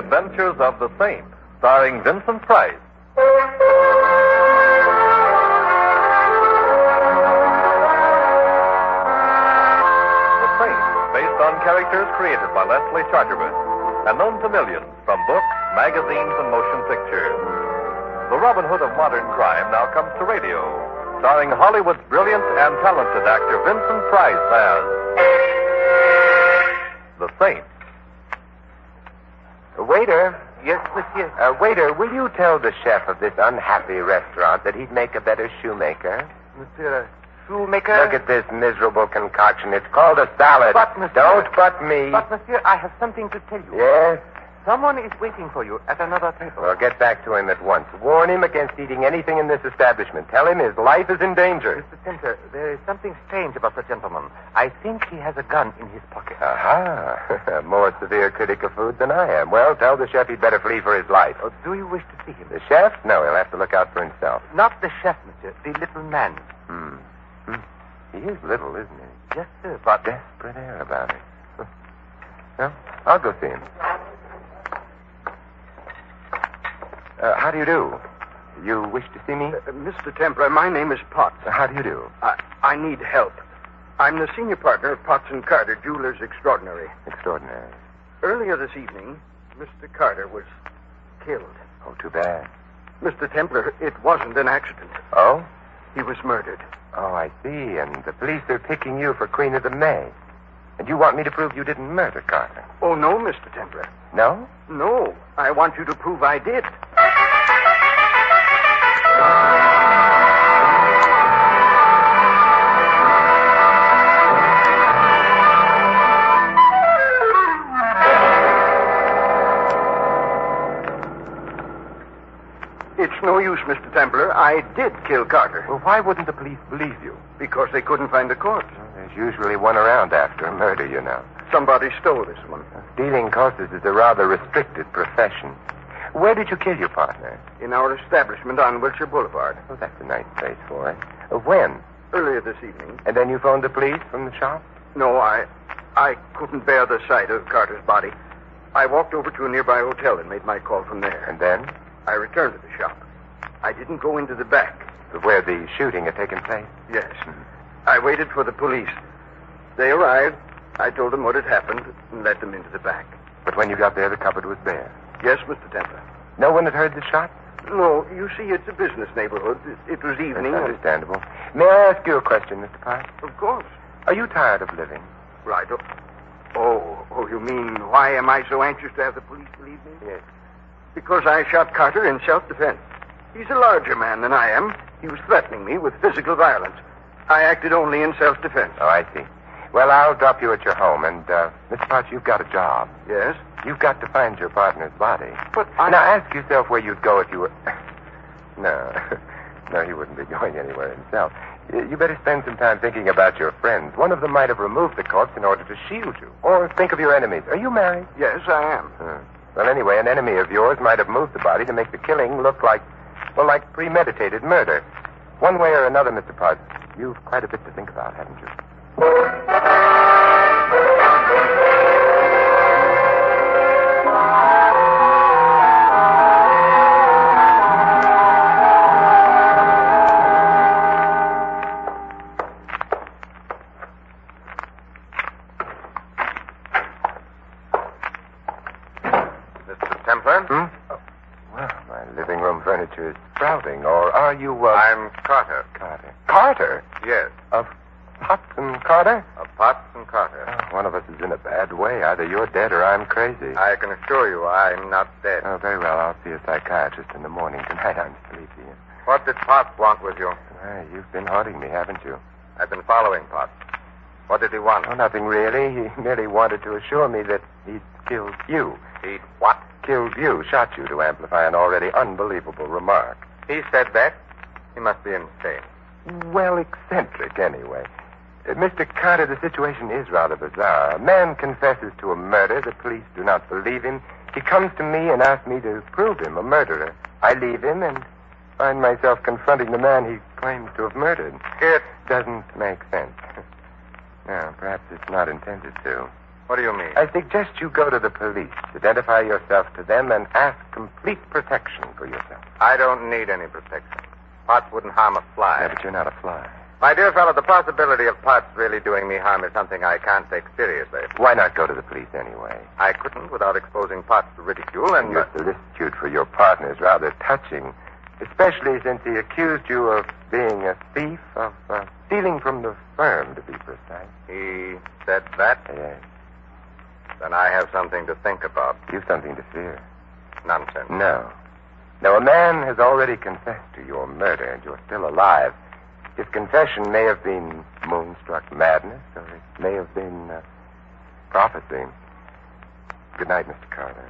Adventures of the Saint, starring Vincent Price. The Saint, based on characters created by Leslie Charteris and known to millions from books, magazines, and motion pictures. The Robin Hood of modern crime now comes to radio, starring Hollywood's brilliant and talented actor Vincent Price as The Saint. Waiter. Yes, monsieur. Waiter, will you tell the chef of this unhappy restaurant that he'd make a better shoemaker? Monsieur, shoemaker? Look at this miserable concoction. It's called a salad. But, monsieur... Don't but me. But, monsieur, I have something to tell you. Yes? Someone is waiting for you at another table. Well, get back to him at once. Warn him against eating anything in this establishment. Tell him his life is in danger. Mr. Templar, there is something strange about the gentleman. I think he has a gun in his pocket. Aha. A more severe critic of food than I am. Well, tell the chef he'd better flee for his life. Oh, do you wish to see him? The chef? No, he'll have to look out for himself. Not the chef, monsieur. The little man. He is little, isn't he? Yes, sir, but... Desperate air about it. Well, I'll go see him. How do you do? You wish to see me? Mr. Templar, my name is Potts. How do you do? I need help. I'm the senior partner of Potts & Carter, Jewelers Extraordinary. Extraordinary. Earlier this evening, Mr. Carter was killed. Oh, too bad. Mr. Templar, it wasn't an accident. Oh? He was murdered. Oh, I see. And the police are picking you for Queen of the May. And you want me to prove you didn't murder Carter? Oh, no, Mr. Templar. No? No. I want you to prove I did. It's no use, Mr. Templar. I did kill Carter. Well, why wouldn't the police believe you? Because they couldn't find the corpse. Well, there's usually one around after a murder, you know. Somebody stole this one. Stealing corpses is a rather restricted profession. Where did you kill your partner? In our establishment on Wilshire Boulevard. Oh, that's a nice place for it. When? Earlier this evening. And then you phoned the police from the shop? No, I couldn't bear the sight of Carter's body. I walked over to a nearby hotel and made my call from there. And then? I returned to the shop. I didn't go into the back. Where the shooting had taken place? Yes. I waited for the police. They arrived. I told them what had happened and led them into the back. But when you got there, the cupboard was bare. Yes, Mr. Templar. No one had heard the shot? No, you see, it's a business neighborhood. It was evening. That's understandable. May I ask you a question, Mr. Potts? Of course. Are you tired of living? Right. Oh, you mean, why am I so anxious to have the police believe me? Yes. Because I shot Carter in self-defense. He's a larger man than I am. He was threatening me with physical violence. I acted only in self-defense. Oh, I see. Well, I'll drop you at your home, and, Mr. Potts, you've got a job. Yes? You've got to find your partner's body. But Now, ask yourself where you'd go if you were... No, he wouldn't be going anywhere himself. You better spend some time thinking about your friends. One of them might have removed the corpse in order to shield you. Or think of your enemies. Are you married? Yes, I am. Well, anyway, an enemy of yours might have moved the body to make the killing look like premeditated murder. One way or another, Mr. Potts, you've quite a bit to think about, haven't you? Mr. Templar? Well, my living room furniture is sprouting. Or are you, I'm Carter. Carter. Carter? Yes, Of Potts and Carter? of Potts & Carter. One of us is in a bad way. Either you're dead or I'm crazy. I can assure you I'm not dead. Oh, very well. I'll see a psychiatrist in the morning. Tonight I'm sleepy. What did Potts want with you? You've been haunting me, haven't you? I've been following Potts. What did he want? Oh, nothing really. He merely wanted to assure me that he'd killed you. He'd what? Killed you, shot you to amplify an already unbelievable remark. He said that? He must be insane. Well, eccentric, anyway. Mr. Carter, the situation is rather bizarre. A man confesses to a murder. The police do not believe him. He comes to me and asks me to prove him a murderer. I leave him and find myself confronting the man he claims to have murdered. It doesn't make sense. No, perhaps it's not intended to. What do you mean? I suggest you go to the police, identify yourself to them, and ask complete protection for yourself. I don't need any protection. Potts wouldn't harm a fly. Yeah, but you're not a fly. My dear fellow, the possibility of Potts really doing me harm is something I can't take seriously. Why not go to the police anyway? I couldn't without exposing Potts to ridicule, and Your solicitude for your partner is rather touching, especially since he accused you of being a thief, of stealing from the firm, to be precise. He said that? Yes. Then I have something to think about. You've something to fear. Nonsense. No. No, a man has already confessed to your murder, and you're still alive. His confession may have been moonstruck madness, or it may have been prophecy. Good night, Mr. Carter.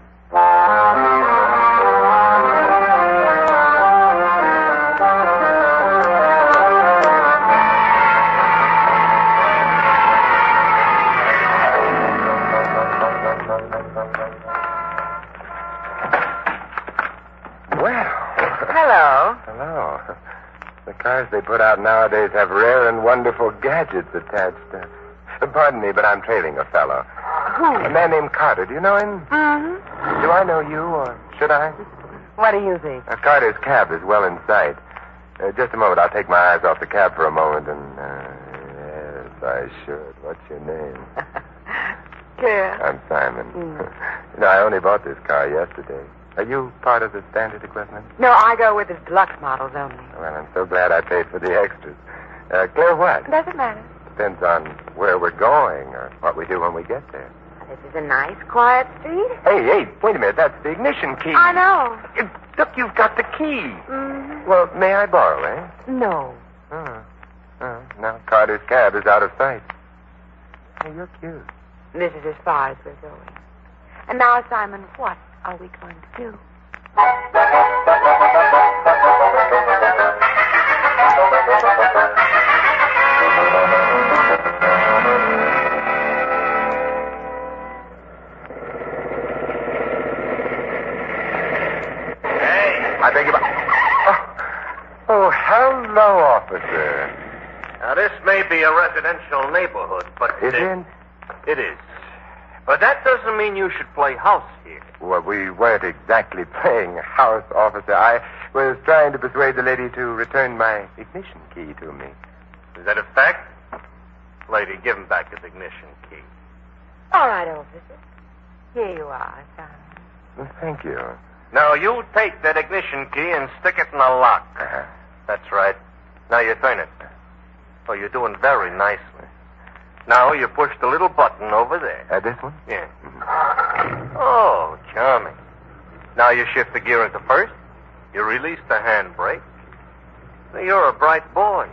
Hello. The cars they put out nowadays have rare and wonderful gadgets attached. Pardon me, but I'm trailing a fellow. Who? A man named Carter. Do you know him? Mm-hmm. Do I know you, or should I? What do you think? Carter's cab is well in sight. Just a moment. I'll take my eyes off the cab for a moment, and... yes, I should. What's your name? Care. I'm Simon. I only bought this car yesterday. Are you part of the standard equipment? No, I go with the deluxe models only. Well, I'm so glad I paid for the extras. Clear what? Doesn't matter. Depends on where we're going or what we do when we get there. This is a nice, quiet street. Hey, wait a minute. That's the ignition key. I know. Look, you've got the key. Mm-hmm. Well, may I borrow, eh? No. Now Carter's cab is out of sight. Oh, you're cute. This is as far as we're going. And now, Simon, what are we going to do? I beg your pardon. Oh, hello, officer. Now, this may be a residential neighborhood, but... Is it? It is. But that doesn't mean you should play house here. Well, we weren't exactly playing house, officer. I was trying to persuade the lady to return my ignition key to me. Is that a fact? Lady, give him back his ignition key. All right, officer. Here you are, Simon. Well, thank you. Now, you take that ignition key and stick it in the lock. Uh-huh. That's right. Now you turn it. Oh, you're doing very nicely. Now you push the little button over there. This one? Yeah. Oh, charming. Now you shift the gear into first. You release the handbrake. Now, you're a bright boy.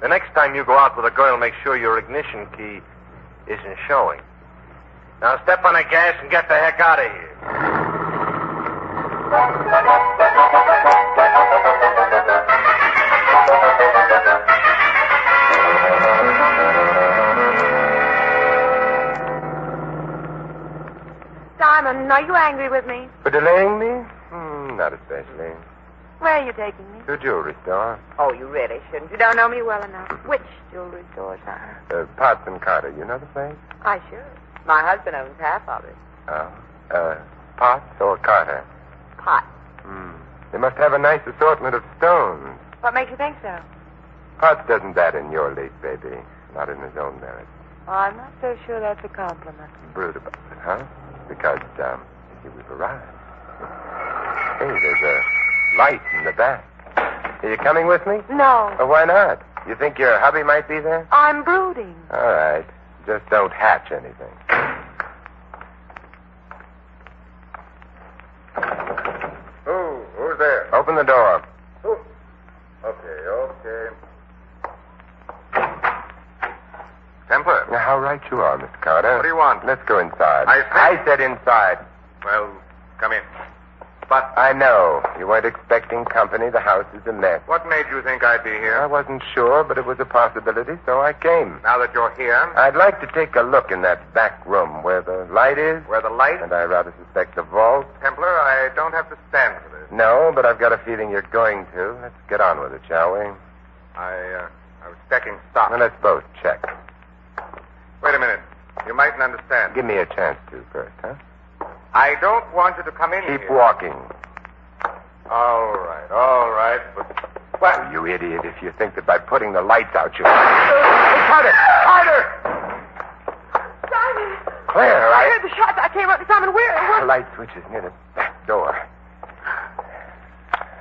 The next time you go out with a girl, make sure your ignition key isn't showing. Now step on the gas and get the heck out of here. Simon, are you angry with me? For delaying me? Not especially. Where are you taking me? To a jewelry store. Oh, you really shouldn't. You don't know me well enough. Which jewelry store, Simon? Potts and Carter. You know the place? I should. My husband owns half of it. Oh. Potts or Carter? Pot. They must have a nice assortment of stones. What makes you think so? Potts doesn't bat in your league, baby. Not in his own merit. Oh, I'm not so sure that's a compliment. Brood about it, huh? Because, we've arrived. Hey, there's a light in the back. Are you coming with me? No. Oh, why not? You think your hubby might be there? I'm brooding. All right. Just don't hatch anything. Who's there? Open the door. Who? Okay. Templar. Now, how right you are, Mr. Carter. What do you want? Let's go inside. I said inside. Well, come in. But I know. You weren't expecting company. The house is a mess. what made you think I'd be I here? wasn't sure, but it was a possibility, so I came. Now that you're here, I'd like to take a look in that back room where the light is, where the light... and I rather suspect the vault. Templar, I don't have to stand for this. No, but I've got a feeling you're going to. Let's get on with it, shall we? I was checking stock. Well, let's both check. Wait a minute. You mightn't understand. Give me a chance to first, huh? I don't want you to come in Keep here. walking. All right, but... Well, you idiot, if you think that by putting the lights out you... Carter! Simon! Claire, I heard the shots. I came up to Simon. Where? The light switch is near the back door.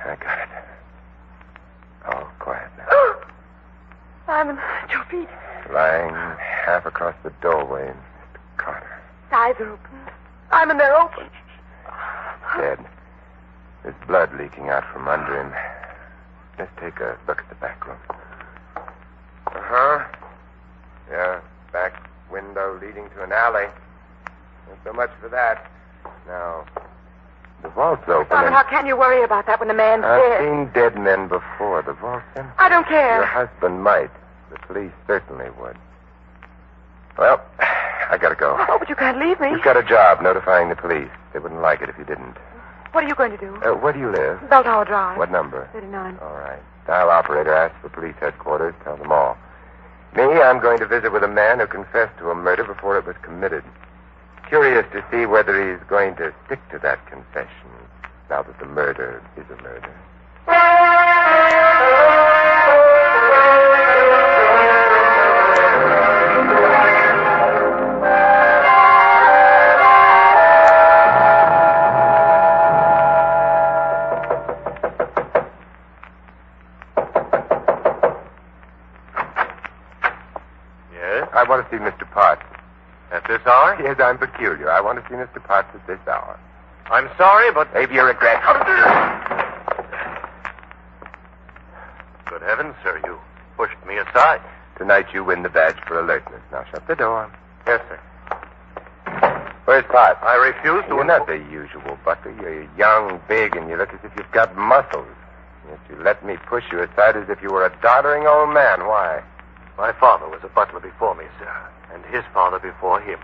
I got it. All quiet now. Simon, at your feet. Lying half across the doorway, Mr. Carter. His eyes are open. Simon, they're open. Dead. There's blood leaking out from under him. Let's take a look at the back room. Uh-huh. Yeah, back window leading to an alley. Not so much for that. Now, the vault's open. Simon, how can you worry about that when the man's I've dead? seen dead men before. The vault's empty. I don't care. Your husband might. The police certainly would. Well, I gotta go. Oh, but you can't leave me. You've got a job notifying the police. They wouldn't like it if you didn't. What are you going to do? Where do you live? Bell Tower Drive. What number? 39. All right. Dial operator asks for police headquarters. Tell them all. Me, I'm going to visit with a man who confessed to a murder before it was committed. Curious to see whether he's going to stick to that confession now that the murder is a murder. I want to see Mr. Potts. At this hour? Yes, I'm peculiar. I want to see Mr. Potts at this hour. I'm sorry, but... Maybe you regret. Good heavens, sir, you pushed me aside. Tonight you win the badge for alertness. Now shut the door. Yes, sir. Where's Potts? I refuse to... You're not the usual butler. You're young, big, and you look as if you've got muscles. Yet you let me push you aside as if you were a doddering old man. Why? My father was a butler before me, sir, and his father before him.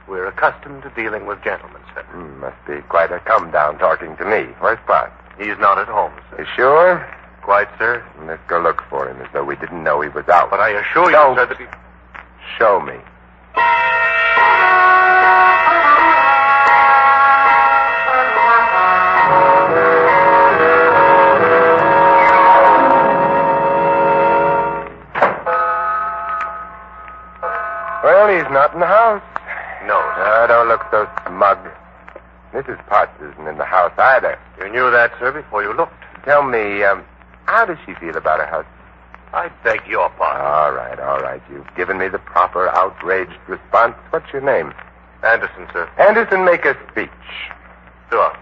We're accustomed to dealing with gentlemen, sir. Must be quite a come-down talking to me. Where's Potts? He's not at home, sir. You sure? Quite, sir. Let's go look for him as though we didn't know he was out. But I assure you, Don't. sir, that he... Show me. Well, he's not in the house. No, sir. Don't look so smug. Mrs. Potts isn't in the house either. You knew that, sir, before you looked. Tell me, how does she feel about her husband? I beg your pardon. All right. You've given me the proper outraged response. What's your name? Anderson, sir. Anderson, make a speech. Sure.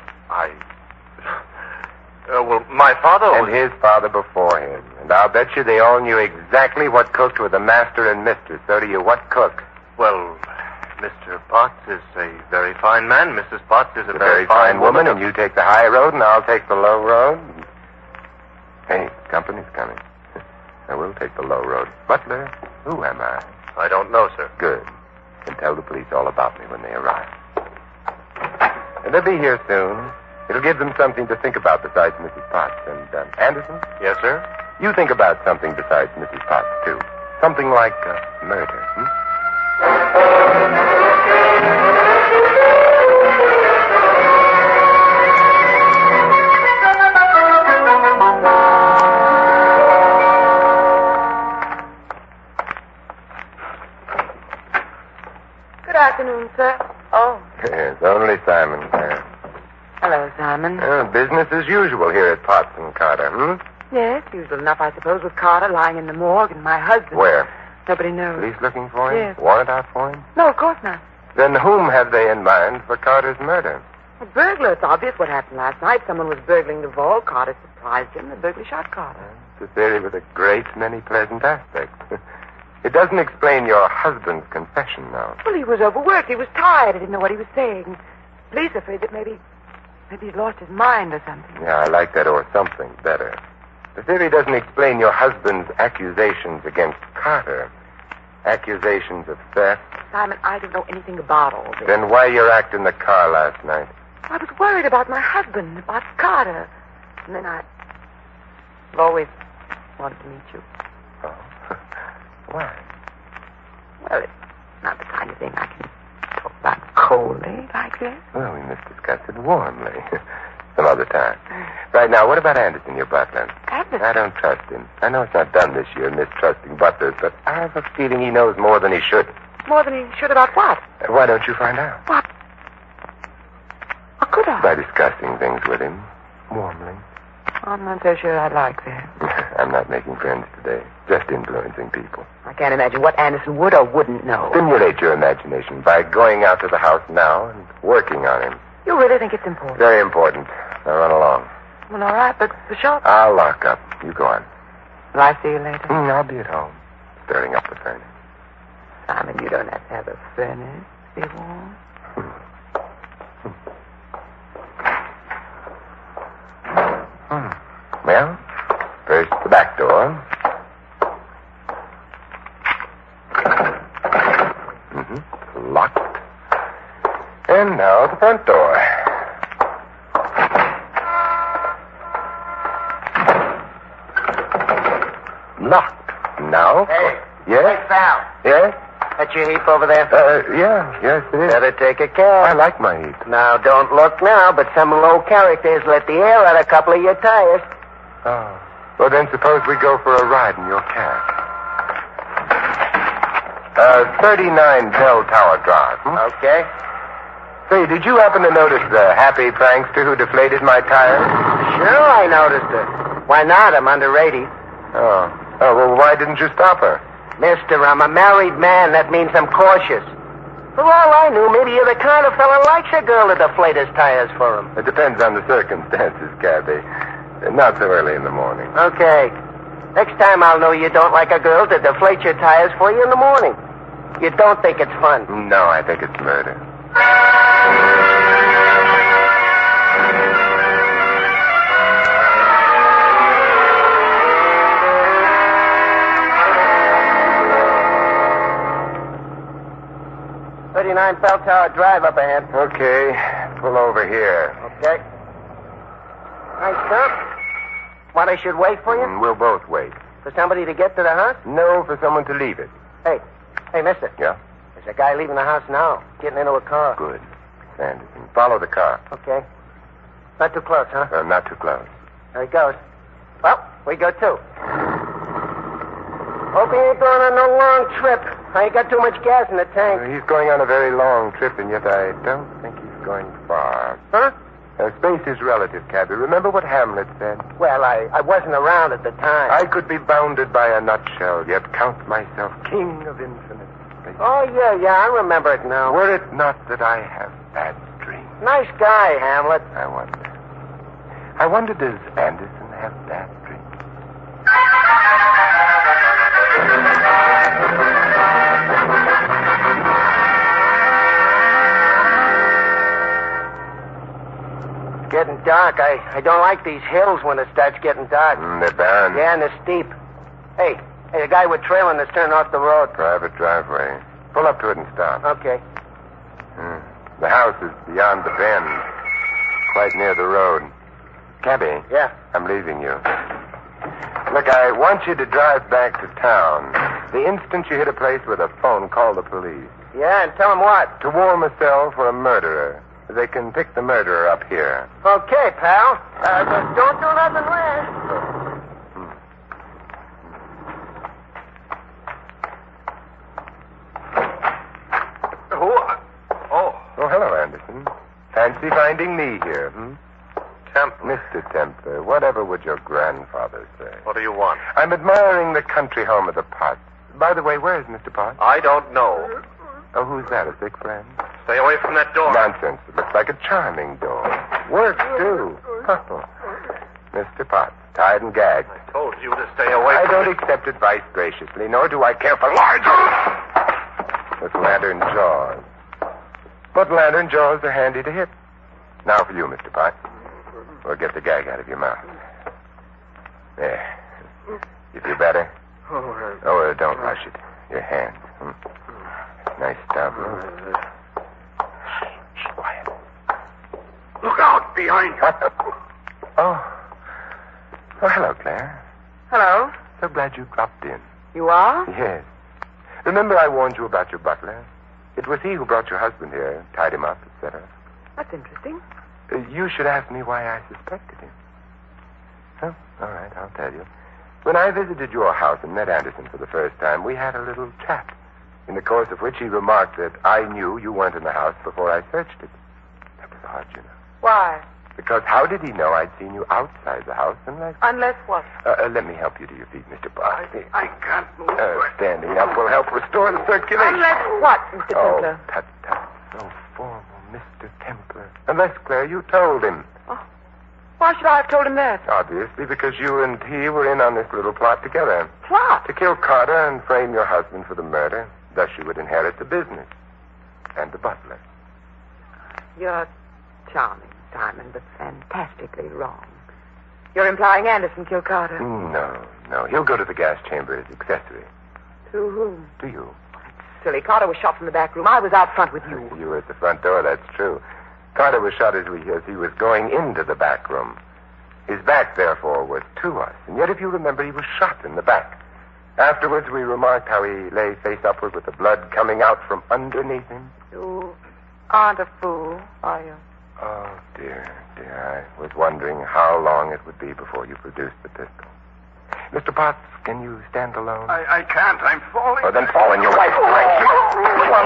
Well, my father was... And his father before him. And I'll bet you they all knew exactly what cooked with the master and mistress. So do you. What cook? Well, Mr. Potts is a very fine man. Mrs. Potts is a very fine woman, and you take the high road, and I'll take the low road. Hey, company's coming. I will take the low road. Butler, who am I? I don't know, sir. Good. And tell the police all about me when they arrive. And they'll be here soon. It'll give them something to think about besides Mrs. Potts. And, Anderson? Yes, sir? You think about something besides Mrs. Potts, too. Something like murder, Good afternoon, sir. Oh. Yes, only Simon there. Hello, Simon. Business as usual here at Potts and Carter, Yes, usual enough, I suppose, with Carter lying in the morgue and my husband. Where? Nobody knows. Police looking for him? Yes. Warrant out for him? No, of course not. Then whom have they in mind for Carter's murder? A burglar. It's obvious what happened last night. Someone was burgling the vault. Carter surprised him. The burglar shot Carter. It's a theory with a great many pleasant aspects. It doesn't explain your husband's confession, though. Well, he was overworked. He was tired. He didn't know what he was saying. Police are afraid that maybe he's lost his mind or something. Yeah, I like that or something better. The theory doesn't explain your husband's accusations against Carter. Accusations of theft. Simon, I don't know anything about all this. Then why your act in the car last night? I was worried about my husband, about Carter. And then I've always wanted to meet you. Oh. Why? Well, it's not the kind kind of thing I can talk about coldly like this. Well, we must discuss it warmly. Some other time. Right now, what about Anderson, your butler? Anderson? I don't trust him. I know it's not done this year, mistrusting butlers, but I have a feeling he knows more than he should. More than he should about what? Why don't you find out? What? What could I? By discussing things with him, warmly. I'm not so sure I like that. I'm not making friends today, just influencing people. I can't imagine what Anderson would or wouldn't know. Stimulate your imagination by going out to the house now and working on him. You really think it's important? Very important. Now run along. Well, all right, but the shop... I'll lock up. You go on. Will I see you later? I'll be at home, stirring up the furnace. Simon, you don't have to have a furnace to be warm. Well, first the back door. Locked. And now the front door. Locked. Now? Hey. Yes? Hey, Sal. Yes? That's your heap over there? Yes, it is. Better take a cab. I like my heat. Now, don't look now, but some low characters let the air out a couple of your tires. Oh. Well, then suppose we go for a ride in your cab. 39 Bell Tower Drive. Okay. Say, did you happen to notice the happy prankster who deflated my tires? Sure, I noticed it. Why not? I'm underrated. Oh, well, why didn't you stop her? Mister, I'm a married man. That means I'm cautious. For all I knew, maybe you're the kind of fella likes a girl to deflate his tires for him. It depends on the circumstances, Cabby. Not so early in the morning. Okay. Next time I'll know you don't like a girl to deflate your tires for you in the morning. You don't think it's fun? No, I think it's murder. Bell Tower Drive up ahead. Okay, pull over here. Okay. Nice stuff. What, I should wait for you? We'll both wait. For somebody to get to the house? No, for someone to leave it. Hey, mister. Yeah? There's a guy leaving the house now, getting into a car. Good. Sanderson, follow the car. Okay. Not too close, huh? Not too close. There he goes. Well, we go too. Hope he ain't going on no long trip. I ain't got too much gas in the tank. He's going on a very long trip, and yet I don't think he's going far. Huh? Space is relative, Cabby. Remember what Hamlet said? Well, I wasn't around at the time. I could be bounded by a nutshell, yet count myself king of infinite space. Oh, yeah, I remember it now. Were it not that I have bad dreams. Nice guy, Hamlet. I wonder, does Anderson have bad dreams? It's getting dark. I don't like these hills when it starts getting dark. They're barren. Yeah, and they're steep. Hey, the guy we're trailing is turning off the road. Private driveway. Pull up to it and stop. Okay. The house is beyond the bend, quite near the road. Cabby. Yeah? I'm leaving you. Look, I want you to drive back to town. The instant you hit a place with a phone, call the police. Yeah, and tell him what? To warm a cell for a murderer. They can pick the murderer up here. Okay, pal. But don't do nothing rash. Oh, hello, Anderson. Fancy finding me here, Templar. Mr. Templar, whatever would your grandfather say? What do you want? I'm admiring the country home of the Potts. By the way, where is Mr. Potts? I don't know. Oh, who's that, a sick friend? Stay away from that door. Nonsense. It looks like a charming door. Works, too. Oh. Mr. Potts, tied and gagged. I told you to stay away I from don't me. accept advice graciously, nor do I care for larger with lantern jaws. But lantern jaws are handy to hit. Now for you, Mr. Potts. We'll get the gag out of your mouth. There. You feel better? Oh, don't rush it. Your hands. Nice stop. Shh, quiet. Look out behind you. Oh, hello, Claire. Hello? So glad you dropped in. You are? Yes. Remember I warned you about your butler? It was he who brought your husband here, tied him up, etc. That's interesting. You should ask me why I suspected him. Oh, all right, I'll tell you. When I visited your house and met Anderson for the first time, we had a little chat, in the course of which he remarked that I knew you weren't in the house before I searched it. That was odd, you know. Why? Because how did he know I'd seen you outside the house unless... Unless what? Let me help you to your feet, Mr. Potts. I can't move. Standing up will help restore the circulation. Unless what, Mr. Templar? Oh, tut, tut. So formal, Mr. Templar. Unless, Claire, you told him. Oh. Why should I have told him that? Obviously, because you and he were in on this little plot together. Plot? To kill Carter and frame your husband for the murder. Thus you would inherit the business. And the butler. You're charming, Simon, but fantastically wrong. You're implying Anderson killed Carter. No. He'll go to the gas chamber as accessory. To whom? To you. Silly. Carter was shot from the back room. I was out front with you. You were at the front door, that's true. Carter was shot as he was going into the back room. His back, therefore, was to us. And yet, if you remember, he was shot in the back. Afterwards, we remarked how he lay face upward with the blood coming out from underneath him. You aren't a fool, are you? Oh, dear. I was wondering how long it would be before you produced the pistol. Mr. Potts, can you stand alone? I can't. I'm falling. Oh, then fall in your wife's direction. Well,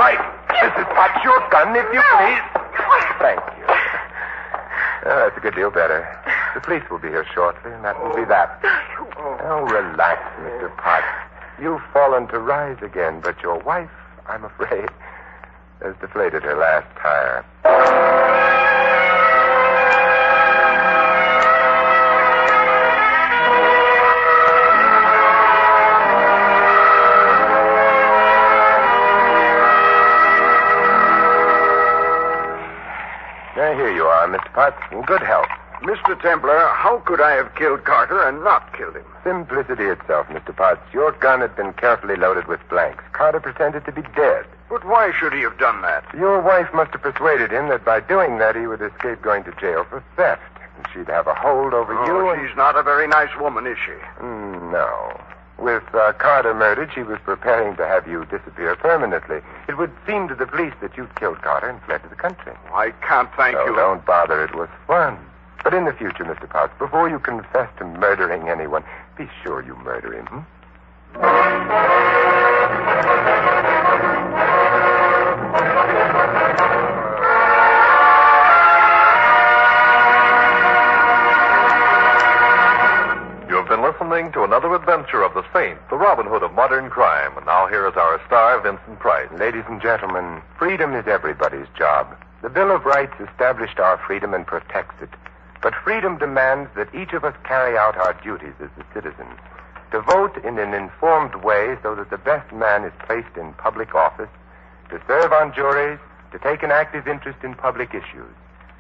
Mrs. Potts, your gun, if you please. Thank you. That's a good deal better. The police will be here shortly, and that will be that. Oh, relax, Mr. Potts. You've fallen to rise again, but your wife, I'm afraid, has deflated her last tire. Here you are, Mr. Potts, in good health. Mr. Templar, how could I have killed Carter and not killed him? Simplicity itself, Mr. Potts. Your gun had been carefully loaded with blanks. Carter pretended to be dead. But why should he have done that? Your wife must have persuaded him that by doing that he would escape going to jail for theft. And she'd have a hold over you. She's not a very nice woman, is she? No. With Carter murdered, she was preparing to have you disappear permanently. It would seem to the police that you'd killed Carter and fled to the country. I can't thank you. Don't bother. It was fun. But in the future, Mr. Potts, before you confess to murdering anyone, be sure you murder him. Listening to another adventure of the Saint, the Robin Hood of modern crime. And now here is our star, Vincent Price. Ladies and gentlemen, freedom is everybody's job. The Bill of Rights established our freedom and protects it. But freedom demands that each of us carry out our duties as a citizen. To vote in an informed way so that the best man is placed in public office, to serve on juries, to take an active interest in public issues.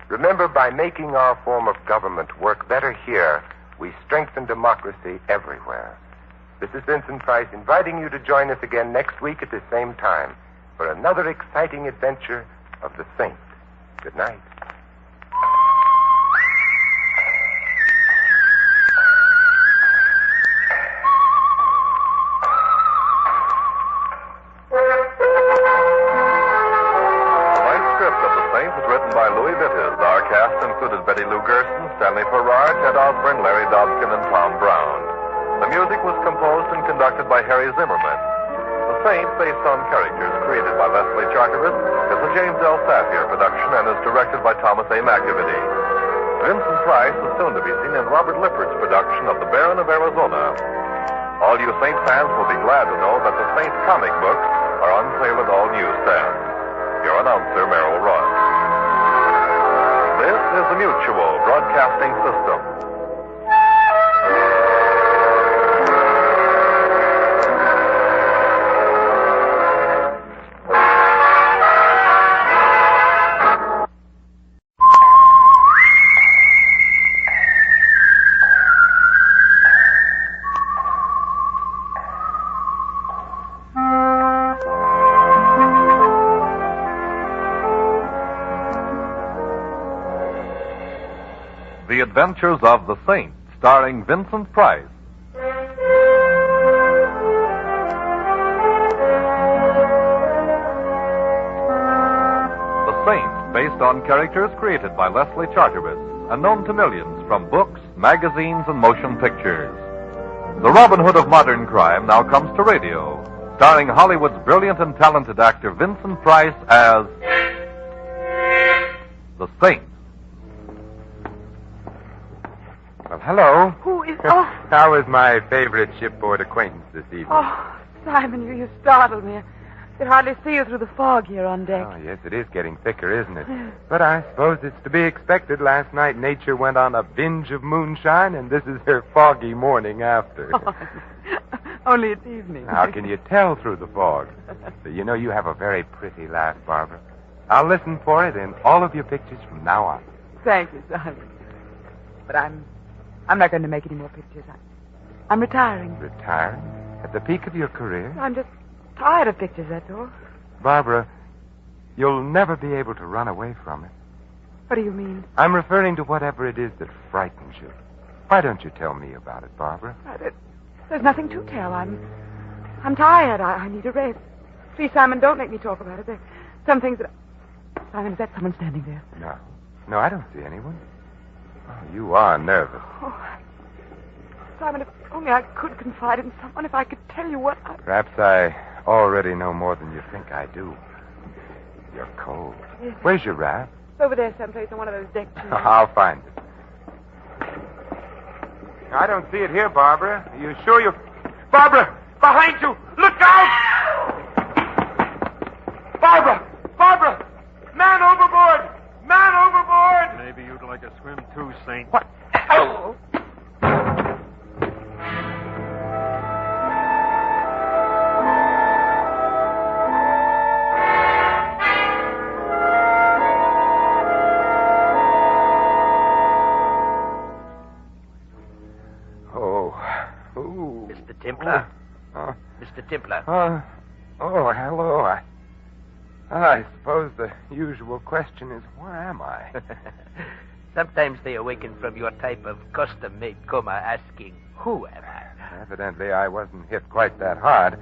Remember, by making our form of government work better here, we strengthen democracy everywhere. This is Vincent Price inviting you to join us again next week at the same time for another exciting adventure of the Saint. Good night. Stanley Farrar, Ted Osborne, Larry Dobkin, and Tom Brown. The music was composed and conducted by Harry Zimmerman. The Saint, based on characters created by Leslie Charteris, is a James L. Safier production and is directed by Thomas A. McAvity. Vincent Price is soon to be seen in Robert Lippard's production of The Baron of Arizona. All you Saint fans will be glad to know that the Saint comic books are on sale at all newsstands. Your announcer, Merrill Ross. This is the Mutual Broadcasting System. The Adventures of the Saint, starring Vincent Price. Saint, based on characters created by Leslie Charteris and known to millions from books, magazines, and motion pictures. The Robin Hood of modern crime now comes to radio, starring Hollywood's brilliant and talented actor Vincent Price as the Saint. Well, hello. Who is... Oh, How is my favorite shipboard acquaintance this evening? oh, Simon, you startled me. I could hardly see you through the fog here on deck. Oh, yes, it is getting thicker, isn't it? But I suppose it's to be expected. Last night, nature went on a binge of moonshine, and this is her foggy morning after. Only it's evening. How can you tell through the fog? But you know, you have a very pretty laugh, Barbara. I'll listen for it in all of your pictures from now on. Thank you, Simon. But I'm not going to make any more pictures. I'm retiring. Retiring? At the peak of your career? I'm just tired of pictures, that's all. Barbara, you'll never be able to run away from it. What do you mean? I'm referring to whatever it is that frightens you. Why don't you tell me about it, Barbara? There's nothing to tell. I'm tired. I need a rest. Please, Simon, don't make me talk about it. There's some things that... Simon, is that someone standing there? No, I don't see anyone. Oh, you are nervous. Oh, Simon, if only I could confide in someone, if I could tell you what I... Perhaps I already know more than you think I do. You're cold. Yes. Where's your wrap? It's over there someplace on one of those deck chairs. I'll find it. I don't see it here, Barbara. Are you sure you... Barbara! Behind you! Look out! Barbara! Barbara! Man overboard! Man overboard! Maybe you'd like a swim too, Saint. What? Oh. Mr. Templar? Mr. Templar? Hello. I suppose the usual question is, where am I? Sometimes they awaken from your type of custom-made coma asking, who am I? Evidently, I wasn't hit quite that hard.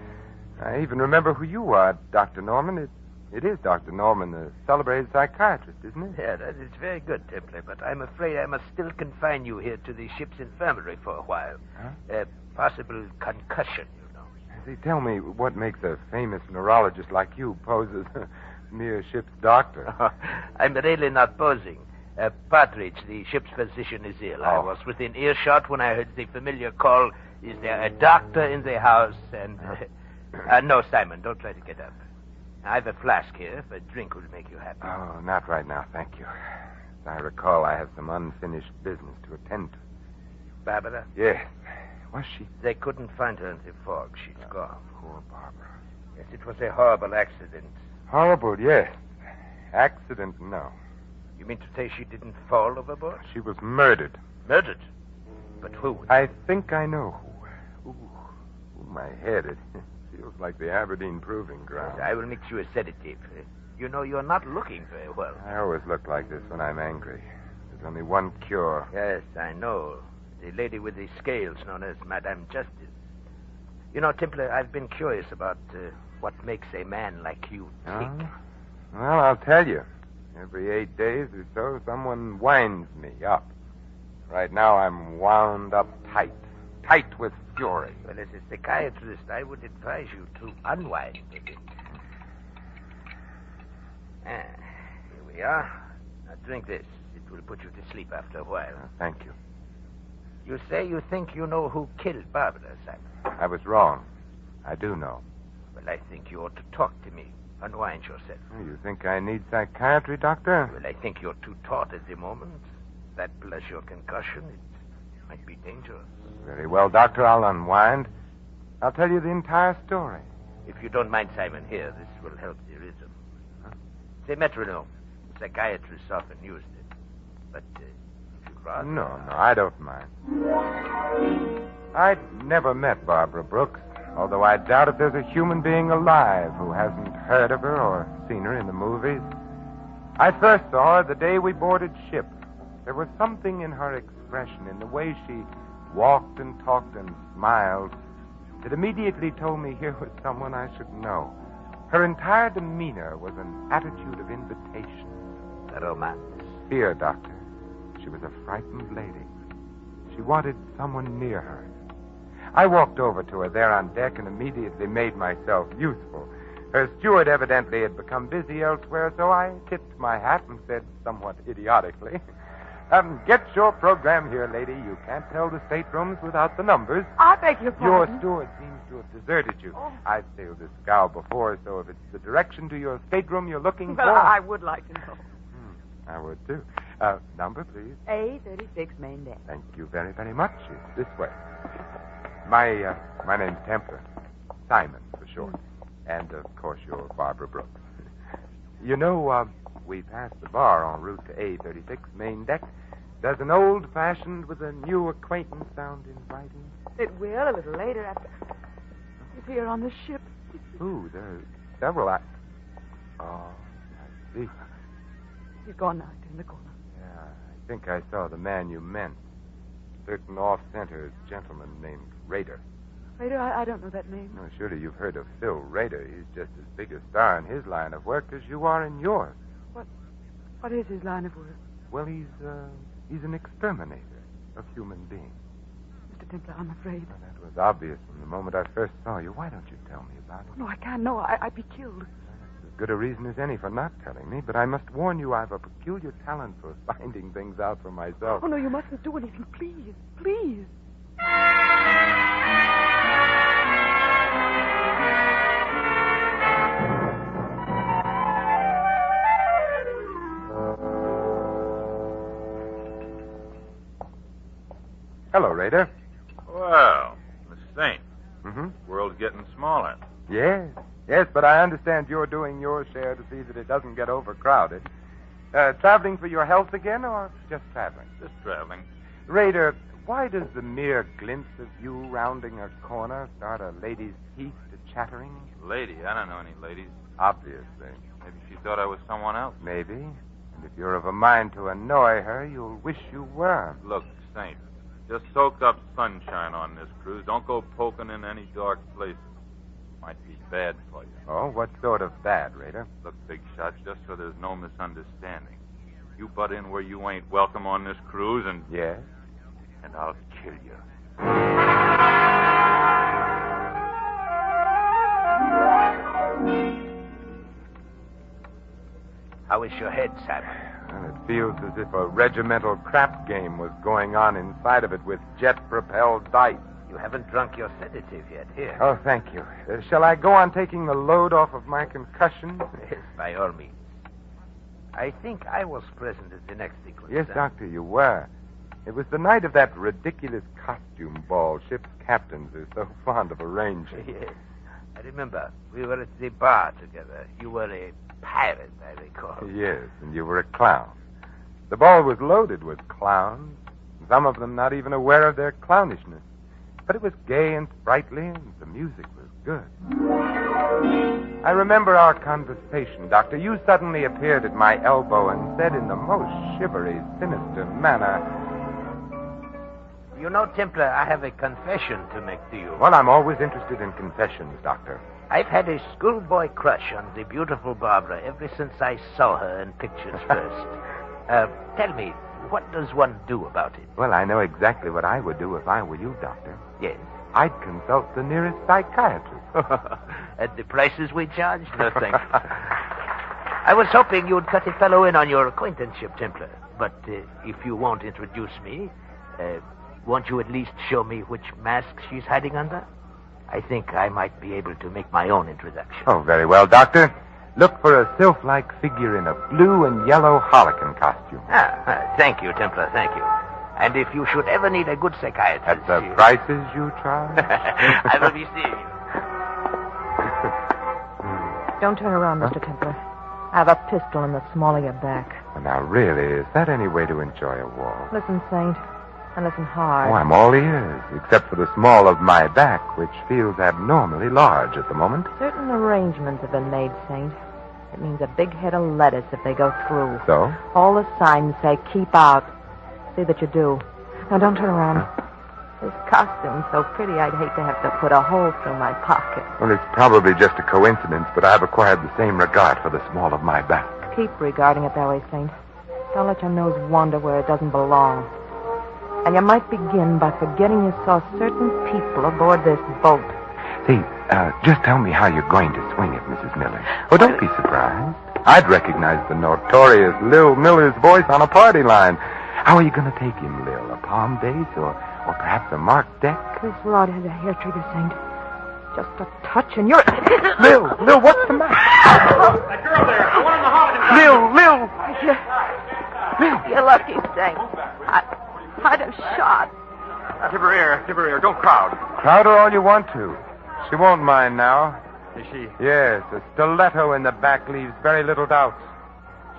I even remember who you are, Dr. Norman. It is Dr. Norman, the celebrated psychiatrist, isn't it? Yeah, that is very good, Templar, but I'm afraid I must still confine you here to the ship's infirmary for a while. Huh? Possible concussion, you know. See, tell me what makes a famous neurologist like you pose as a mere ship's doctor. I'm really not posing. Partridge, the ship's physician, is ill. I was within earshot when I heard the familiar call, is there a doctor in the house? And, no, Simon, don't try to get up. I have a flask here. If a drink will make you happy. Oh, not right now, thank you. As I recall, I have some unfinished business to attend to. Barbara? Yes. Was she? They couldn't find her in the fog. She's gone. Poor Barbara. Yes, it was a horrible accident. Horrible, yes. Accident, no. You mean to say she didn't fall overboard? She was murdered. Murdered? But who? I think I know who. Ooh, my head. It feels like the Aberdeen Proving Ground. I will mix you a sedative. You know, you're not looking very well. I always look like this when I'm angry. There's only one cure. Yes, I know. The lady with the scales known as Madame Justice. You know, Templar, I've been curious about what makes a man like you tick. Well, I'll tell you. Every 8 days or so, someone winds me up. Right now, I'm wound up tight. Tight with fury. Well, as a psychiatrist, I would advise you to unwind a bit. Here we are. Now, drink this. It will put you to sleep after a while. Thank you. You say you think you know who killed Barbara, Simon. I was wrong. I do know. Well, I think you ought to talk to me. Unwind yourself. You think I need psychiatry, Doctor? Well, I think you're too taut at the moment. That plus your concussion, it might be dangerous. Very well, Doctor. I'll unwind. I'll tell you the entire story. If you don't mind, Simon, here, this will help the rhythm. It's a metronome. Psychiatrists often use it. But if you'd rather... No, I don't mind. I'd never met Barbara Brooks, although I doubt if there's a human being alive who hasn't heard of her or seen her in the movies. I first saw her the day we boarded ship. There was something in her expression, in the way she walked and talked and smiled, that immediately told me here was someone I should know. Her entire demeanor was an attitude of invitation. a romance. Fear, Doctor. She was a frightened lady. She wanted someone near her. I walked over to her there on deck and immediately made myself useful. Her steward evidently had become busy elsewhere, so I tipped my hat and said somewhat idiotically, get your program here, lady. You can't tell the staterooms without the numbers. I beg your Your pardon. steward seems to have deserted you. Oh. I've sailed this scow before, so if it's the direction to your stateroom you're looking Well, for... I would like to know. I would, too. Number, please. A36 main deck. Thank you very, very much. It's this way. My name's Templar. Simon, for short. And, of course, you're Barbara Brooks. You know, we passed the bar en route to A36 main deck. Does an old-fashioned with a new acquaintance sound inviting? It will a little later after... He's here on the ship. Ooh, there are several... Oh, I see. He's gone now. He's in the corner. Yeah, I think I saw the man you meant. Certain off-center gentleman named Rader. Rader, I don't know that name. No, surely you've heard of Phil Rader. He's just as big a star in his line of work as you are in yours. What is his line of work? Well, he's an exterminator of human beings. Mr. Templar, I'm afraid. Well, that was obvious from the moment I first saw you. Why don't you tell me about it? No, I can't. No, I'd be killed. That's as good a reason as any for not telling me, but I must warn you I've a peculiar talent for finding things out for myself. Oh, no, you mustn't do anything. Please, please. Hello, Rader. Well, the Saint. Mm-hmm. World's getting smaller. Yes, but I understand you're doing your share to see that it doesn't get overcrowded. Traveling for your health again, or just traveling? Just traveling. Rader, why does the mere glimpse of you rounding a corner start a lady's teeth to chattering? Lady, I don't know any ladies. Obviously. Maybe she thought I was someone else. Maybe. And if you're of a mind to annoy her, you'll wish you were. Look, Saint, just soak up sunshine on this cruise. Don't go poking in any dark places. Might be bad for you. Oh, what sort of bad, Rader? Look, Big Shot, just so there's no misunderstanding. You butt in where you ain't welcome on this cruise, and Yes? I'll kill you. How is your head, Simon? Well, it feels as if a regimental crap game was going on inside of it with jet-propelled dice. You haven't drunk your sedative yet. Here. Oh, thank you. Shall I go on taking the load off of my concussion? Yes, by all means. I think I was present at the next sequence. Yes, Doctor, you were. It was the night of that ridiculous costume ball ship's captains are so fond of arranging. Yes. I remember. We were at the bar together. You were a pirate, I recall. Yes, and you were a clown. The ball was loaded with clowns, some of them not even aware of their clownishness. But it was gay and sprightly, and the music was good. I remember our conversation, Doctor. You suddenly appeared at my elbow and said in the most shivery, sinister manner... You know, Templar, I have a confession to make to you. Well, I'm always interested in confessions, Doctor. I've had a schoolboy crush on the beautiful Barbara ever since I saw her in pictures first. Tell me, what does one do about it? Well, I know exactly what I would do if I were you, Doctor. Yes. I'd consult the nearest psychiatrist. At the prices we charge? No, thank you. I was hoping you'd cut a fellow in on your acquaintanceship, Templar. But if you won't introduce me, won't you at least show me which mask she's hiding under? I think I might be able to make my own introduction. Oh, very well, Doctor. Look for a sylph-like figure in a blue and yellow harlequin costume. Thank you, Templar, thank you. And if you should ever need a good psychiatrist... At the prices you charge? I will be seeing you. Don't turn around, Mr. Templar. I have a pistol in the small of your back. Well, now, really, is that any way to enjoy a waltz? Listen, Saint, and listen hard. Oh, I'm all ears, except for the small of my back, which feels abnormally large at the moment. Certain arrangements have been made, Saint. It means a big head of lettuce if they go through. So? All the signs say keep out. See that you do. Now, don't turn around. This costume's so pretty, I'd hate to have to put a hole through my pocket. Well, it's probably just a coincidence, but I've acquired the same regard for the small of my back. keep regarding it that way, Saint. Don't let your nose wander where it doesn't belong. And you might begin by forgetting you saw certain people aboard this boat. Say, just tell me how you're going to swing it, Mrs. Miller. Oh, don't be surprised. I'd recognize the notorious Lil Miller's voice on a party line. How are you going to take him, Lil? A palm base or perhaps a marked deck? This rod has a hair trigger, Saint. Just a touch and you're... Lil, what's the matter? That girl there, the one in the hall. Lil! You're lucky, Saint. I'd have shot. Give her ear. Don't crowd. Crowd her all you want to. She won't mind now. Is she? Yes, a stiletto in the back leaves very little doubt.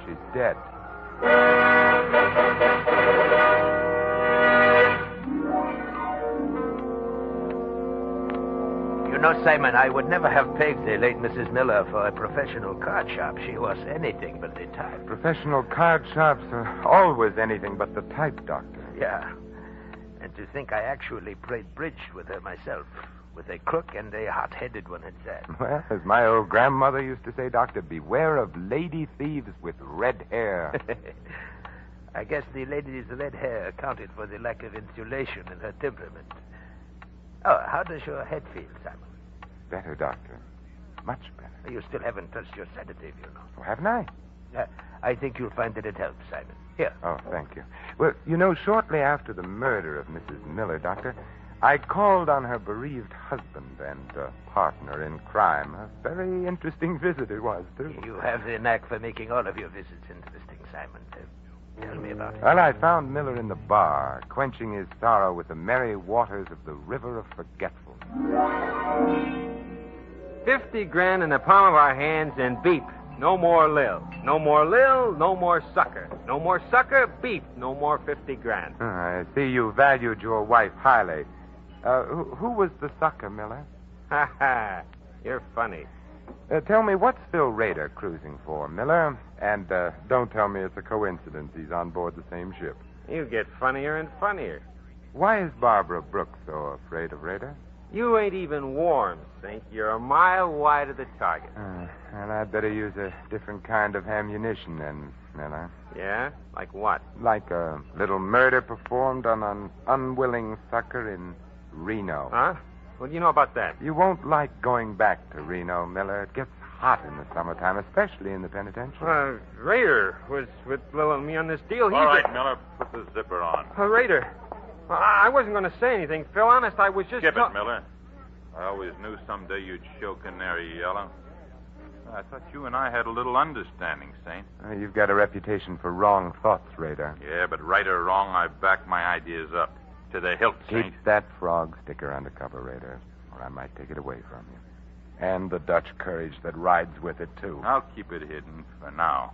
She's dead. You know, Simon, I would never have pegged the late Mrs. Miller for a professional card sharp. She was anything but the type. Professional card sharps are always anything but the type, Doctor. Yeah. And to think I actually played bridge with her myself. With a crook and a hot-headed one at that. Well, as my old grandmother used to say, Doctor, beware of lady thieves with red hair. I guess the lady's red hair accounted for the lack of insulation in her temperament. Oh, how does your head feel, Simon? Better, Doctor. Much better. You still haven't touched your sedative, you know. Oh, haven't I? I think you'll find that it helps, Simon. Here. Oh, thank you. Well, you know, shortly after the murder of Mrs. Miller, Doctor, I called on her bereaved husband and partner in crime. A very interesting visit it was, too. You have the knack for making all of your visits interesting, Simon. Tell me about it. Well, I found Miller in the bar, quenching his sorrow with the merry waters of the River of Forgetfulness. 50 grand in the palm of our hands and beep. No more Lil. No more Lil, no more sucker. No more sucker, beep. No more 50 grand. I see you valued your wife highly. Who was the sucker, Miller? Ha ha. You're funny. Tell me, what's Phil Rader cruising for, Miller? And don't tell me it's a coincidence he's on board the same ship. You get funnier and funnier. Why is Barbara Brooks so afraid of Rader? You ain't even warm, Sink. You're a mile wide of the target. And I'd better use a different kind of ammunition then, Miller. Yeah? Like what? Like a little murder performed on an unwilling sucker in Reno. Huh? What do you know about that? You won't like going back to Reno, Miller. It gets hot in the summertime, especially in the penitentiary. Raider was with Lil and me on this deal. All right, Miller, put the zipper on. Raider. I wasn't going to say anything, Phil. Honest, I was just... Skip it, Miller. I always knew someday you'd show Canary Yellow. I thought you and I had a little understanding, Saint. You've got a reputation for wrong thoughts, Raider. Yeah, but right or wrong, I back my ideas up. To the hilt, Saint. Keep that frog sticker under cover, Raider, or I might take it away from you. And the Dutch courage that rides with it, too. I'll keep it hidden for now.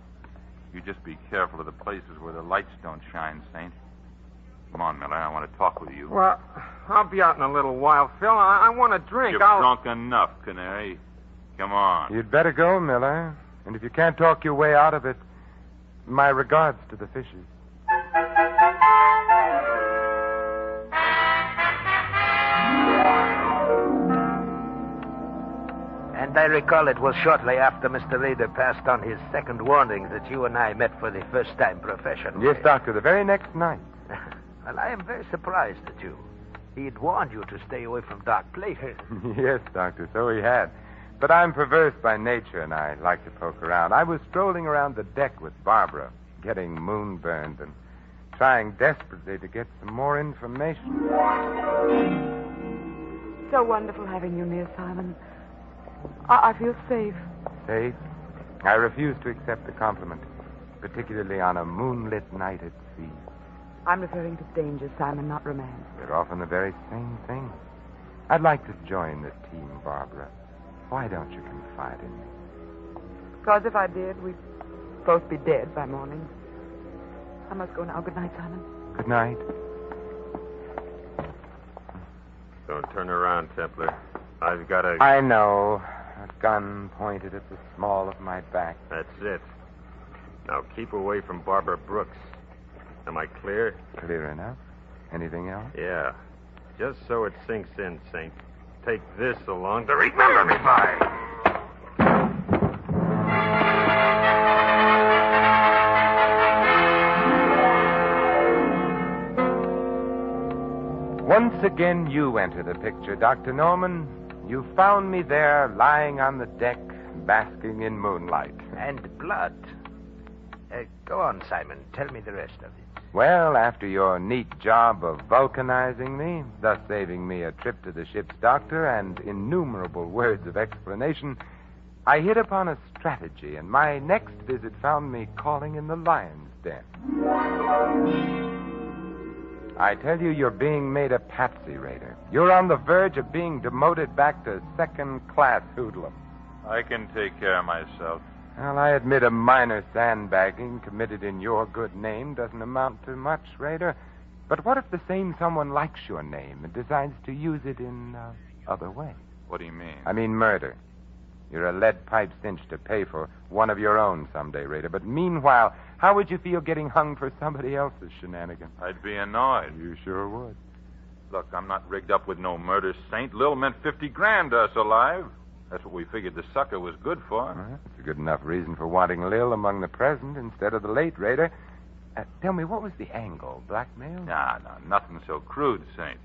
You just be careful of the places where the lights don't shine, Saint. Come on, Miller. I want to talk with you. Well, I'll be out in a little while, Phil. I want to drink. You're drunk enough, Canary. Come on. You'd better go, Miller. And if you can't talk your way out of it, my regards to the fishes. And I recall it was shortly after Mr. Rader passed on his second warning that you and I met for the first time professionally. Yes, Doctor, the very next night. Well, I am very surprised at you. He'd warned you to stay away from dark places. Yes, Doctor, so he had. But I'm perverse by nature, and I like to poke around. I was strolling around the deck with Barbara, getting moonburned and trying desperately to get some more information. So wonderful having you near, Simon. I feel safe. Safe? I refuse to accept the compliment, particularly on a moonlit night at sea. I'm referring to danger, Simon, not romance. They're often the very same thing. I'd like to join the team, Barbara. Why don't you confide in me? Because if I did, we'd both be dead by morning. I must go now. Good night, Simon. Good night. Don't turn around, Templar. I've got a... I know. A gun pointed at the small of my back. That's it. Now keep away from Barbara Brooks. Am I clear? Clear enough. Anything else? Yeah. Just so it sinks in, Saint. Take this along to remember me by. Once again, you enter the picture, Dr. Norman. You found me there, lying on the deck, basking in moonlight. And blood. Go on, Simon. Tell me the rest of it. Well, after your neat job of vulcanizing me, thus saving me a trip to the ship's doctor and innumerable words of explanation, I hit upon a strategy, and my next visit found me calling in the lion's den. I tell you, you're being made a patsy raider. You're on the verge of being demoted back to second-class hoodlum. I can take care of myself. Well, I admit a minor sandbagging committed in your good name doesn't amount to much, Raider. But what if the same someone likes your name and decides to use it in other way? What do you mean? I mean murder. You're a lead pipe cinch to pay for one of your own someday, Raider. But meanwhile, how would you feel getting hung for somebody else's shenanigans? I'd be annoyed. You sure would. Look, I'm not rigged up with no murder saint. Lil meant 50 grand to us alive. That's what we figured the sucker was good for. Well, that's a good enough reason for wanting Lil among the present instead of the late, Raider. Tell me, what was the angle? Blackmail? Nah, nothing so crude, Saint.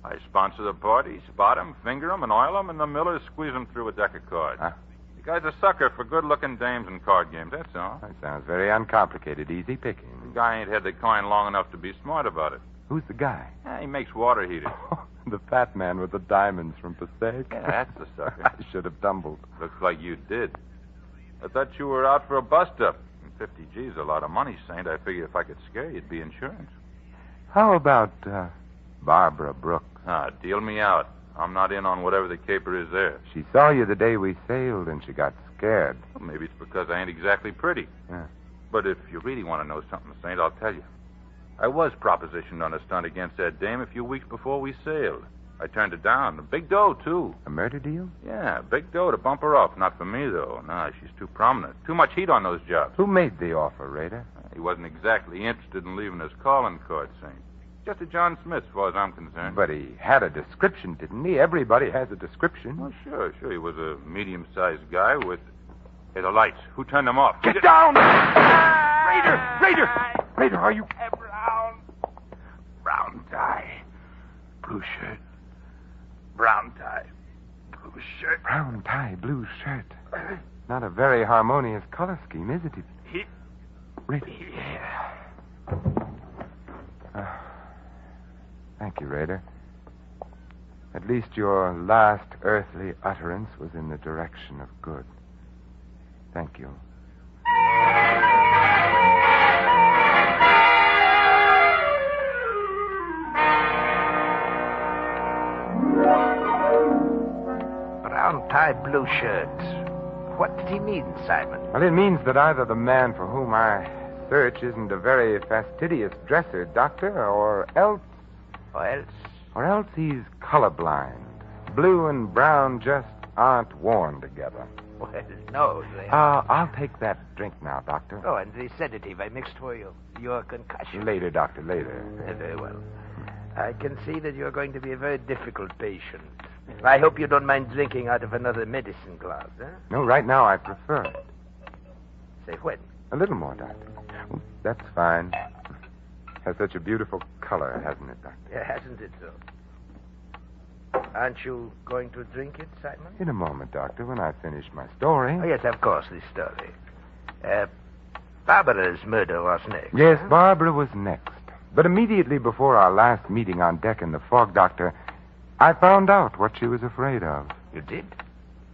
I sponsor the party, spot him, finger him, and oil him, and the Millers squeeze him through a deck of cards. Huh? The guy's a sucker for good-looking dames and card games, that's all. That sounds very uncomplicated, easy picking. The guy ain't had the coin long enough to be smart about it. Who's the guy? He makes water heaters. The fat man with the diamonds from Passaic? Yeah, that's the sucker. I should have tumbled. Looks like you did. I thought you were out for a bust-up. 50 G's a lot of money, Saint. I figured if I could scare you, it'd be insurance. How about Barbara Brooks? Deal me out. I'm not in on whatever the caper is there. She saw you the day we sailed, and she got scared. Well, maybe it's because I ain't exactly pretty. Yeah. But if you really want to know something, Saint, I'll tell you. I was propositioned on a stunt against that dame a few weeks before we sailed. I turned it down. A big dough, too. A murder deal? Yeah, big dough to bump her off. Not for me, though. Nah, she's too prominent. Too much heat on those jobs. Who made the offer, Raider? He wasn't exactly interested in leaving his calling card, Saint. Just a John Smith, as far as I'm concerned. But he had a description, didn't he? Everybody has a description. Well, sure. He was a medium-sized guy with... Hey, the lights. Who turned them off? Get down! Raider, are you... Brown tie, blue shirt. Brown tie, blue shirt. Brown tie, blue shirt. Not a very harmonious color scheme, is it? Raider. Yeah. Thank you, Raider. At least your last earthly utterance was in the direction of good. Thank you. Brown tie, blue shirt. What did he mean, Simon? Well, it means that either the man for whom I search isn't a very fastidious dresser, Doctor, or else he's colorblind. Blue and brown just aren't worn together. Well, no, they are. I'll take that drink now, Doctor. Oh, and the sedative I mixed for you. Your concussion. Later, Doctor, later. Very well. I can see that you're going to be a very difficult patient. I hope you don't mind drinking out of another medicine glass, huh? No, right now I prefer it. Say when? A little more, Doctor. Oh, that's fine. Has such a beautiful color, hasn't it, Doctor? Yeah, hasn't it, so? Aren't you going to drink it, Simon? In a moment, Doctor, when I finish my story. Oh, yes, of course, the story. Barbara's murder was next. Yes, huh? Barbara was next. But immediately before our last meeting on deck in the fog, Doctor, I found out what she was afraid of. You did?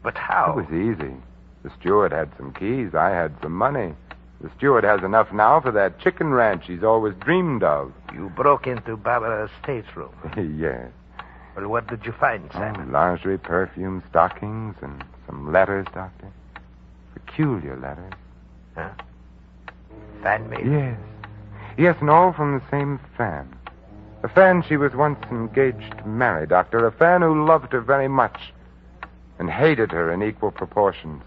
But how? It was easy. The steward had some keys. I had some money. The steward has enough now for that chicken ranch he's always dreamed of. You broke into Barbara's stateroom. Yes. Well, what did you find, Simon? Lingerie, perfume, stockings, and some letters, Doctor. Peculiar letters. Huh? Fan-made? Yes. Yes, and all from the same fan. A fan she was once engaged to marry, Doctor. A fan who loved her very much and hated her in equal proportions.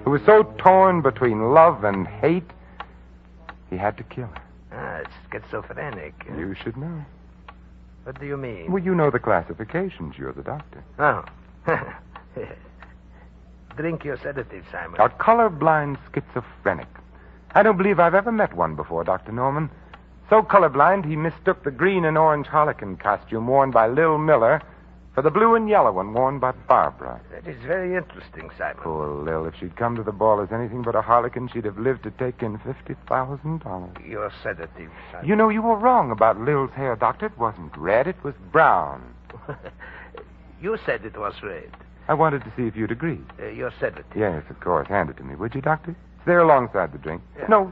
Who was so torn between love and hate, he had to kill her. It's schizophrenic. You should know. What do you mean? Well, you know the classifications. You're the doctor. Oh. Drink your sedative, Simon. A colorblind schizophrenic. I don't believe I've ever met one before, Dr. Norman. So colorblind, he mistook the green and orange harlequin costume worn by Lil Miller for the blue and yellow one worn by Barbara. That is very interesting, Simon. Poor Lil. If she'd come to the ball as anything but a harlequin, she'd have lived to take in $50,000. Your sedative, Simon. You know, you were wrong about Lil's hair, Doctor. It wasn't red. It was brown. You said it was red. I wanted to see if you'd agree. Your sedative. Yes, of course. Hand it to me, would you, Doctor? It's there alongside the drink. Yeah.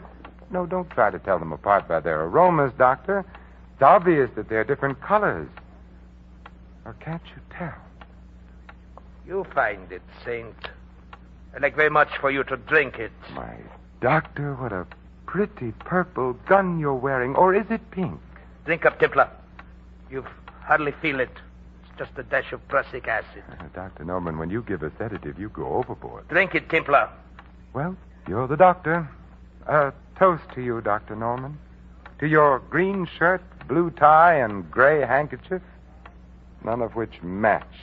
No, don't try to tell them apart by their aromas, Doctor. It's obvious that they're different colors. Or can't you tell? You find it, Saint. I'd like very much for you to drink it. My Doctor, what a pretty purple gun you're wearing. Or is it pink? Drink up, Templar. You hardly feel it. It's just a dash of prussic acid. Dr. Norman, when you give a sedative, you go overboard. Drink it, Templar. Well, you're the doctor. A toast to you, Dr. Norman. To your green shirt, blue tie, and gray handkerchief, none of which match.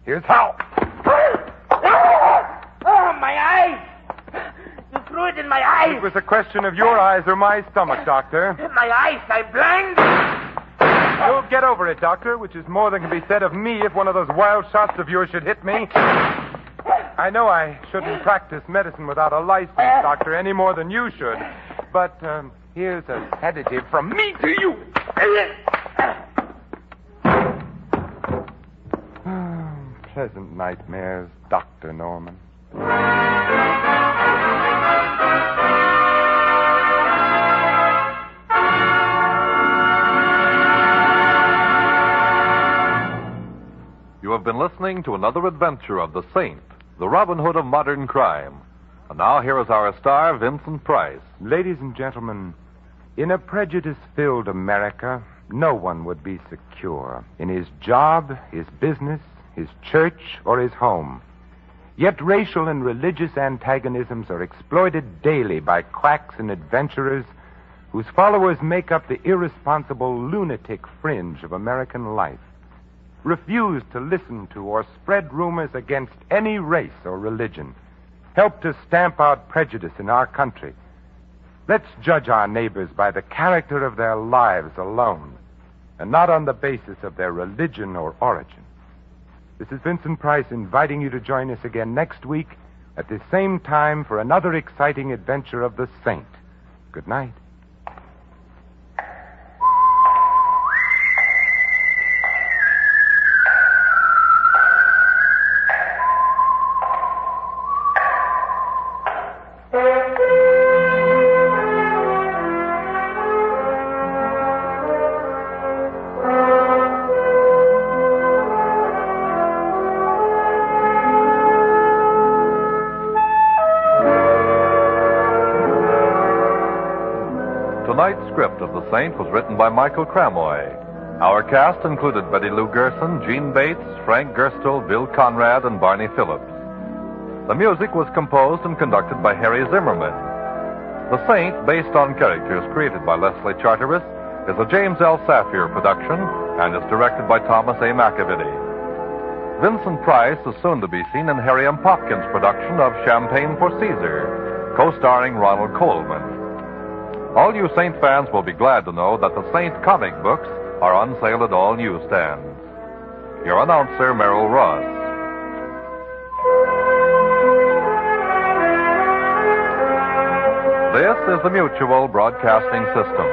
Here's how. Oh, my eyes! You threw it in my eyes! It was a question of your eyes or my stomach, Doctor. My eyes, I'm blind! You'll get over it, Doctor, which is more than can be said of me if one of those wild shots of yours should hit me. I know I shouldn't practice medicine without a license, Doctor, any more than you should. But here's a sedative from me to you. Pleasant nightmares, Dr. Norman. You have been listening to another adventure of the Saint, the Robin Hood of modern crime. And now here is our star, Vincent Price. Ladies and gentlemen, in a prejudice-filled America, no one would be secure in his job, his business, his church, or his home. Yet racial and religious antagonisms are exploited daily by quacks and adventurers whose followers make up the irresponsible lunatic fringe of American life. Refuse to listen to or spread rumors against any race or religion. Help to stamp out prejudice in our country. Let's judge our neighbors by the character of their lives alone, and not on the basis of their religion or origin. This is Vincent Price inviting you to join us again next week at the same time for another exciting adventure of the Saint. Good night. Tonight's script of The Saint was written by Michael Cramoy. Our cast included Betty Lou Gerson, Gene Bates, Frank Gerstle, Bill Conrad, and Barney Phillips. The music was composed and conducted by Harry Zimmerman. The Saint, based on characters created by Leslie Charteris, is a James L. Safier production and is directed by Thomas A. McAvity. Vincent Price is soon to be seen in Harry M. Popkin's production of Champagne for Caesar, co-starring Ronald Coleman. All you Saint fans will be glad to know that the Saint comic books are on sale at all newsstands. Your announcer, Merrill Ross. This is the Mutual Broadcasting System.